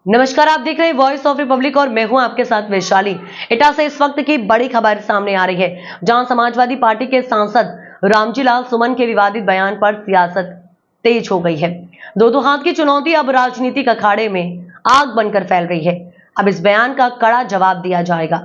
नमस्कार, आप देख रहे हैं वॉइस ऑफ रिपब्लिक और मैं हूं आपके साथ वैशाली। इटा से इस वक्त की बड़ी खबर सामने आ रही है, जहां समाजवादी पार्टी के सांसद रामजी लाल सुमन के विवादित बयान पर सियासत तेज हो गई है। दो हाथ की चुनौती अब राजनीतिक अखाड़े में आग बनकर फैल रही है। अब इस बयान का कड़ा जवाब दिया जाएगा।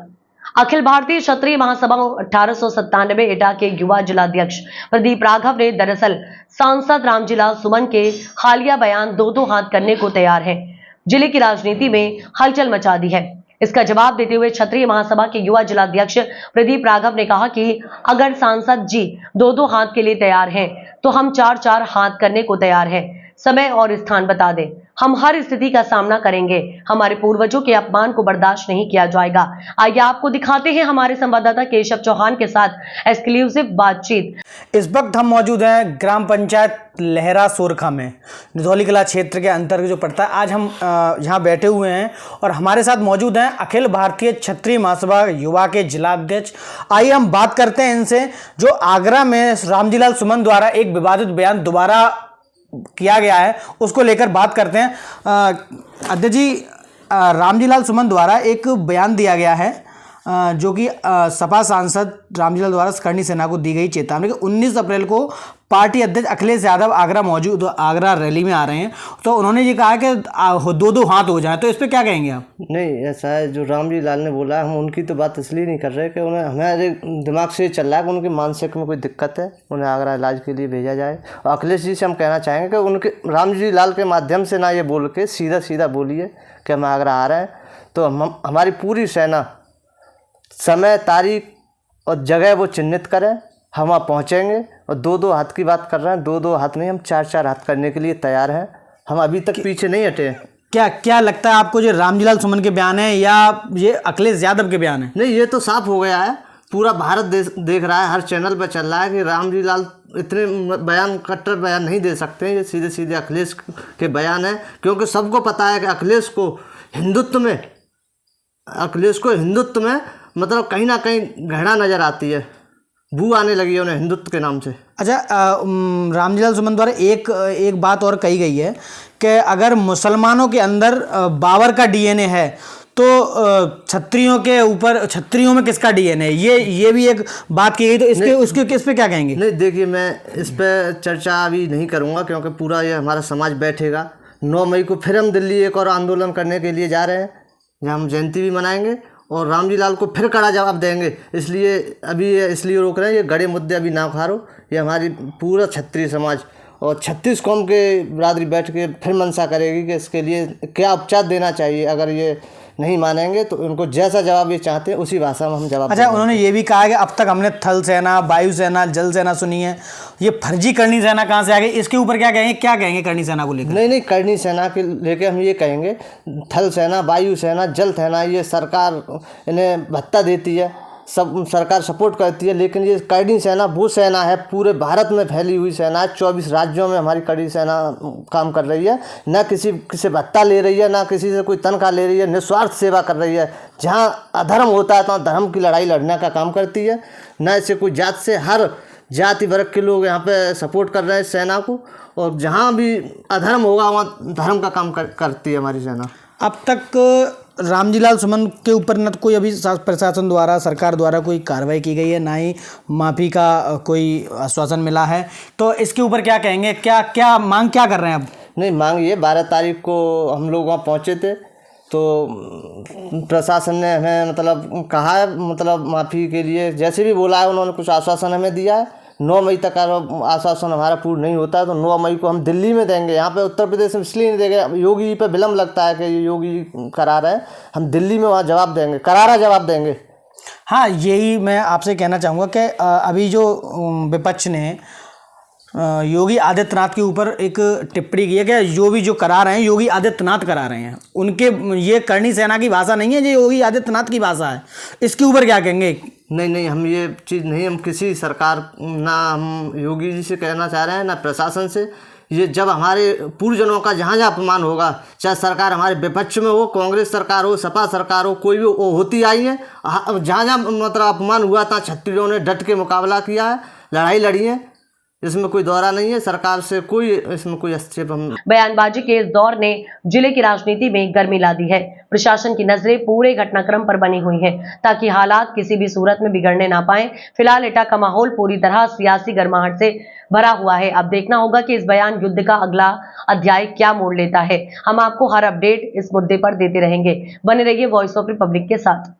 अखिल भारतीय क्षत्रिय महासभा 1897 इटा के युवा जिलाध्यक्ष प्रदीप राघव ने दरअसल सांसद रामजी लाल सुमन के हालिया बयान दो हाथ करने को तैयार है जिले की राजनीति में हलचल मचा दी है। इसका जवाब देते हुए क्षत्रिय महासभा के युवा जिलाध्यक्ष प्रदीप राघव ने कहा कि अगर सांसद जी दो हाथ के लिए तैयार हैं तो हम चार हाथ करने को तैयार हैं। समय और स्थान बता दें, हम हर स्थिति का सामना करेंगे। हमारे पूर्वजों के अपमान को बर्दाश्त नहीं किया जाएगा। आइए आपको दिखाते हैं हमारे संवाददाता केशव चौहान के साथ एक्सक्लूसिव बातचीत। इस वक्त हम मौजूद हैं ग्राम पंचायत लहरा सोरखा में, निधौली कला क्षेत्र के अंतर्गत जो पड़ता है। आज हम यहाँ बैठे हुए हैं और हमारे साथ मौजूद हैं अखिल भारतीय क्षत्रिय महासभा युवा के जिलाध्यक्ष। आइए हम बात करते हैं इनसे, जो आगरा में रामजी लाल सुमन द्वारा एक विवादित बयान दोबारा किया गया है उसको लेकर बात करते हैं। अध्यक्ष जी, रामजी लाल सुमन द्वारा एक बयान दिया गया है जो कि सपा सांसद रामजी लाल द्वारा करणी सेना को दी गई चेतावनी कि 19 अप्रैल को पार्टी अध्यक्ष अखिलेश यादव आगरा रैली में आ रहे हैं, तो उन्होंने ये कहा कि दो हाथ हो जाए, तो इस पर क्या कहेंगे आप? नहीं, ऐसा है जो रामजी लाल ने बोला, हम उनकी तो बात इसलिए नहीं कर रहे कि उन्हें हमारे दिमाग से चल रहा है कि उनके मानसिक में कोई दिक्कत है, उन्हें आगरा इलाज के लिए भेजा जाए। और अखिलेश जी से हम कहना चाहेंगे कि उनके रामजी लाल के माध्यम से ना ये बोल के सीधा बोलिए कि हम आगरा आ रहे हैं, तो हम हमारी पूरी सेना समय, तारीख और जगह वो चिन्हित करें, हम वहाँ पहुँचेंगे। और दो हाथ की बात कर रहे हैं, दो हाथ नहीं, हम चार हाथ करने के लिए तैयार हैं। हम अभी तक पीछे नहीं हटे हैं। क्या लगता है आपको, जो रामजी लाल सुमन के बयान है या ये अखिलेश यादव के बयान है? नहीं, ये तो साफ हो गया है, पूरा भारत देख रहा है, हर चैनल पर चल रहा है कि रामजी लाल इतने बयान, कट्टर बयान नहीं दे सकते हैं। ये सीधे अखिलेश के बयान है, क्योंकि सबको पता है कि अखिलेश को हिंदुत्व में मतलब कहीं ना कहीं घृणा नज़र आती है, बू आने लगी है उन्हें हिंदुत्व के नाम से। अच्छा, रामजी लाल सुमन द्वारा एक बात और कही गई है कि अगर मुसलमानों के अंदर बाबर का डीएनए है तो क्षत्रियों में किसका डीएनए है, ये भी एक बात की गई, तो उसके किस पे क्या कहेंगे? नहीं, देखिए, मैं इस पर चर्चा अभी नहीं करूँगा, क्योंकि पूरा ये हमारा समाज बैठेगा। 9 मई को फिर हम दिल्ली एक और आंदोलन करने के लिए जा रहे हैं, जहाँ हम जयंती भी मनाएंगे और रामजी लाल को फिर कड़ा जवाब देंगे। इसलिए अभी इसलिए रोक रहे हैं, ये गड़े मुद्दे अभी ना उखाड़ो। ये हमारी पूरा क्षत्रिय समाज और 36 कौम के बिरादरी बैठ के फिर मंशा करेगी कि इसके लिए क्या उपचार देना चाहिए। अगर ये नहीं मानेंगे तो उनको जैसा जवाब ये चाहते हैं उसी भाषा में हम जवाब। अच्छा, उन्होंने ये भी कहा कि अब तक हमने थल सेना, वायु सेना, जल सेना सुनी है, ये फर्जी करणी सेना कहाँ से आ गई? इसके ऊपर क्या कहेंगे करणी सेना को लेकर? नहीं, करणी सेना के लेकर हम ये कहेंगे, थल सेना, वायु सेना, जल सेना, ये सरकार इन्हें भत्ता देती है, सब सरकार सपोर्ट करती है, लेकिन ये करणी सेना वो सेना है, पूरे भारत में फैली हुई सेना है। 24 राज्यों में हमारी करणी सेना काम कर रही है, ना किसी से भत्ता ले रही है, ना किसी से कोई तनख्वाह ले रही है, निस्वार्थ सेवा कर रही है। जहाँ अधर्म होता है तो धर्म की लड़ाई लड़ने का काम करती है, ना इससे कोई जात से, हर जाति वर्ग के लोग यहाँ पे सपोर्ट कर रहे हैं सेना को, और जहाँ भी अधर्म होगा वहाँ धर्म का काम करती है हमारी सेना। अब तक रामजी लाल सुमन के ऊपर न तो कोई अभी प्रशासन द्वारा, सरकार द्वारा कोई कार्रवाई की गई है, ना ही माफ़ी का कोई आश्वासन मिला है, तो इसके ऊपर क्या कहेंगे? क्या मांग क्या कर रहे हैं अब? नहीं, मांग ये 12 तारीख को हम लोग वहाँ पहुँचे थे, तो प्रशासन ने हमें मतलब कहा है, मतलब माफ़ी के लिए जैसे भी बोला है, उन्होंने कुछ आश्वासन हमें दिया है। 9 मई तक आश्वासन हमारा पूर्ण नहीं होता है तो 9 मई को हम दिल्ली में देंगे। यहाँ पे उत्तर प्रदेश में इसलिए नहीं देंगे, योगी जी पे विलम्ब लगता है कि ये योगी करा रहे हैं, हम दिल्ली में वहाँ जवाब देंगे, करारा जवाब देंगे। हाँ, यही मैं आपसे कहना चाहूँगा कि अभी जो विपक्ष ने योगी आदित्यनाथ के ऊपर एक टिप्पणी की है कि जो करा रहे हैं योगी आदित्यनाथ करा रहे हैं, उनके ये करणी सेना की भाषा नहीं है, ये योगी आदित्यनाथ की भाषा है। इसके ऊपर क्या कहेंगे? नहीं, हम ये चीज़ नहीं, हम किसी सरकार, ना हम योगी जी से कहना चाह रहे हैं, ना प्रशासन से। ये जब हमारे पूर्वजनों का जहाँ अपमान होगा, चाहे सरकार हमारे विपक्ष में हो, कांग्रेस सरकार हो, सपा सरकार हो, कोई भी होती आई है, जहाँ मतलब अपमान हुआ था, क्षत्रियों ने डट के मुकाबला किया है, लड़ाई लड़ी है। इसमें कोई दौरा नहीं है। सरकार से कोई इसमें कोई हस्तक्षेप हम बयानबाजी के इस दौर ने जिले की राजनीति में गर्मी ला दी है। प्रशासन की नजरें पूरे घटनाक्रम पर बनी हुई हैं ताकि हालात किसी भी सूरत में बिगड़ने ना पाए। फिलहाल एटा का माहौल पूरी तरह सियासी गर्माहट से भरा हुआ है। अब देखना होगा कि इस बयान युद्ध का अगला अध्याय क्या मोड़ लेता है। हम आपको हर अपडेट इस मुद्दे पर देते रहेंगे। बने रहिए वॉइस ऑफ रिपब्लिक के साथ।